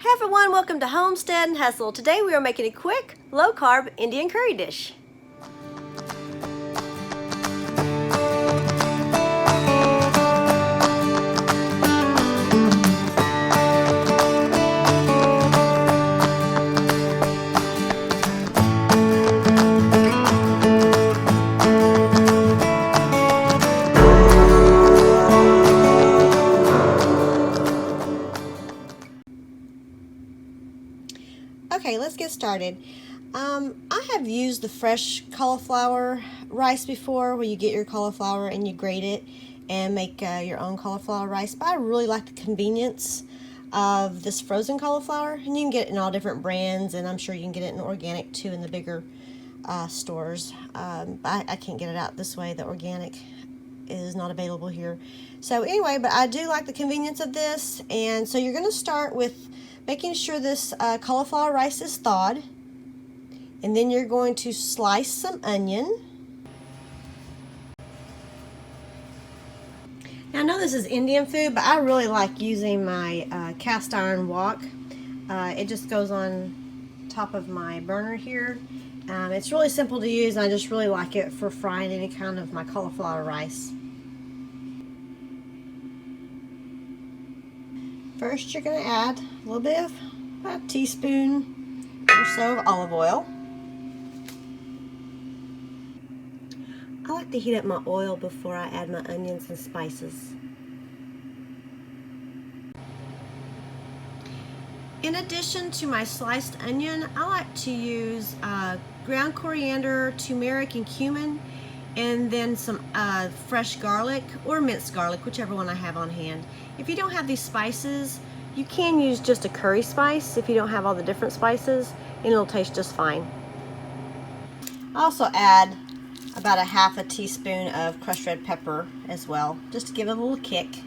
Hey everyone, welcome to Homestead and Hustle. Today we are making a quick, low-carb Indian curry dish. Okay, let's get started. I have used the fresh cauliflower rice before, where you get your cauliflower and you grate it and make your own cauliflower rice, but I really like the convenience of this frozen cauliflower, and you can get it in all different brands, and I'm sure you can get it in organic too in the bigger stores. I can't get it out this way. The organic is not available here. So anyway, but I do like the convenience of this. And so you're going to start with making sure this cauliflower rice is thawed, and then you're going to slice some onion. Now I know this is Indian food, but I really like using my cast iron wok. It just goes on top of my burner here. It's really simple to use, and I just really like it for frying any kind of my cauliflower rice. First, you're going to add a little bit of a teaspoon or so of olive oil. I like to heat up my oil before I add my onions and spices. In addition to my sliced onion, I like to use ground coriander, turmeric, and cumin, and then some fresh garlic or minced garlic, whichever one I have on hand. If you don't have these spices, you can use just a curry spice if you don't have all the different spices, and it'll taste just fine. I also add about a half a teaspoon of crushed red pepper as well, just to give it a little kick.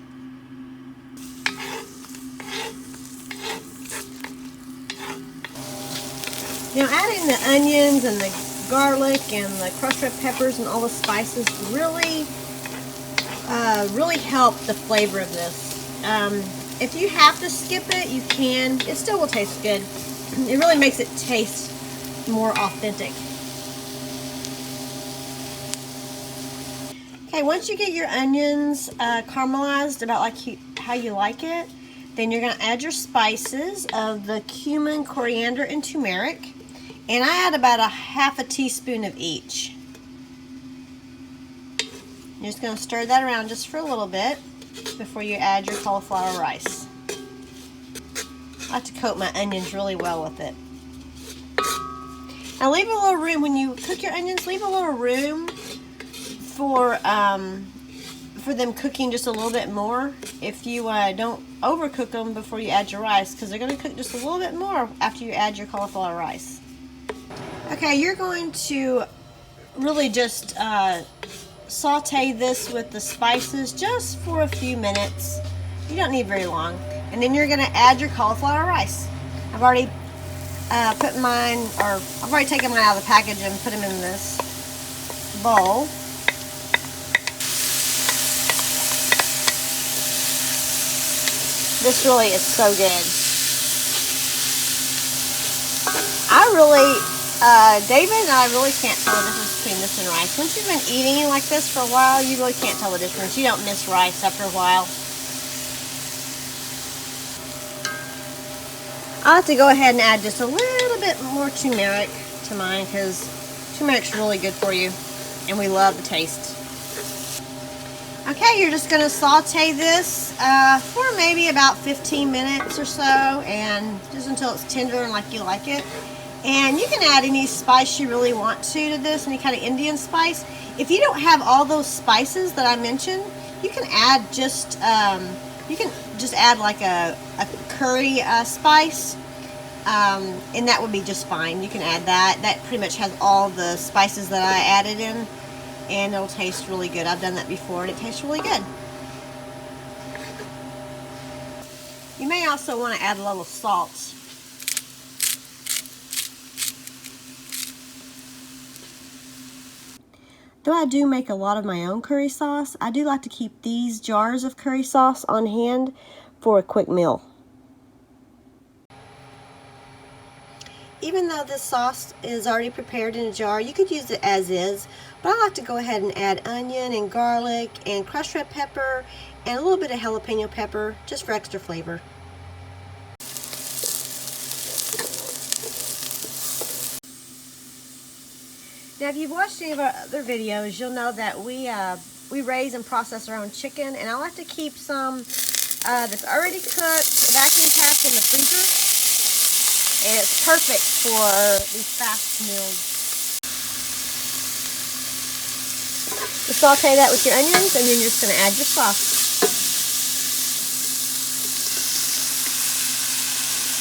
You know, adding the onions and the garlic and the crushed red peppers and all the spices really help the flavor of this. If you have to skip it, you can. It still will taste good. It really makes it taste more authentic. Okay, once you get your onions caramelized about like how you like it, then you're going to add your spices of the cumin, coriander, and turmeric. And I add about a half a teaspoon of each. You're just going to stir that around just for a little bit before you add your cauliflower rice. I like to coat my onions really well with it. Now leave a little room when you cook your onions. Leave a little room for them cooking just a little bit more. If you don't overcook them before you add your rice, because they're going to cook just a little bit more after you add your cauliflower rice. Okay, you're going to really just saute this with the spices just for a few minutes. You don't need very long. And then you're going to add your cauliflower rice. I've already taken mine out of the package and put them in this bowl. This really is so good. David and I really can't tell the difference between this and rice. Once you've been eating like this for a while, you really can't tell the difference. You don't miss rice after a while. I like to go ahead and add just a little bit more turmeric to mine, because turmeric's really good for you, and we love the taste. Okay, you're just going to saute this for maybe about 15 minutes or so, and just until it's tender and like you like it. And you can add any spice you really want to this, any kind of Indian spice. If you don't have all those spices that I mentioned, you can add just add like a curry spice, and that would be just fine. You can add that. That pretty much has all the spices that I added in, and it'll taste really good. I've done that before, and it tastes really good. You may also want to add a little salt. Though I do make a lot of my own curry sauce, I do like to keep these jars of curry sauce on hand for a quick meal. even though this sauce is already prepared in a jar, you could use it as is, but I like to go ahead and add onion and garlic and crushed red pepper and a little bit of jalapeno pepper just for extra flavor. Now, if you've watched any of our other videos, you'll know that we raise and process our own chicken, and I like to keep some that's already cooked, vacuum packed in the freezer, and it's perfect for these fast meals. You saute that with your onions, and then you're just going to add your sauce.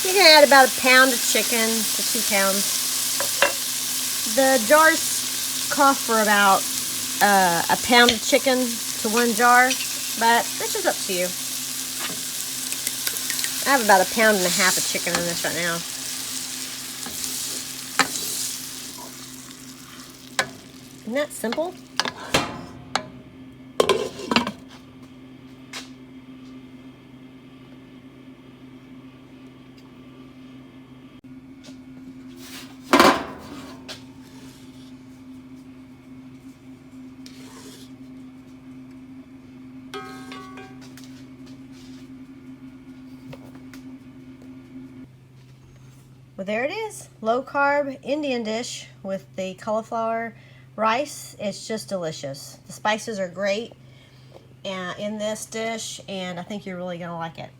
You're going to add about a pound of chicken to 2 pounds. The jars call for about a pound of chicken to 1 jar, but that's just up to you. I have about 1.5 pounds of chicken in this right now. Isn't that simple? Well, there it is. Low carb Indian dish with the cauliflower rice. It's just delicious. The spices are great in this dish, and I think you're really going to like it.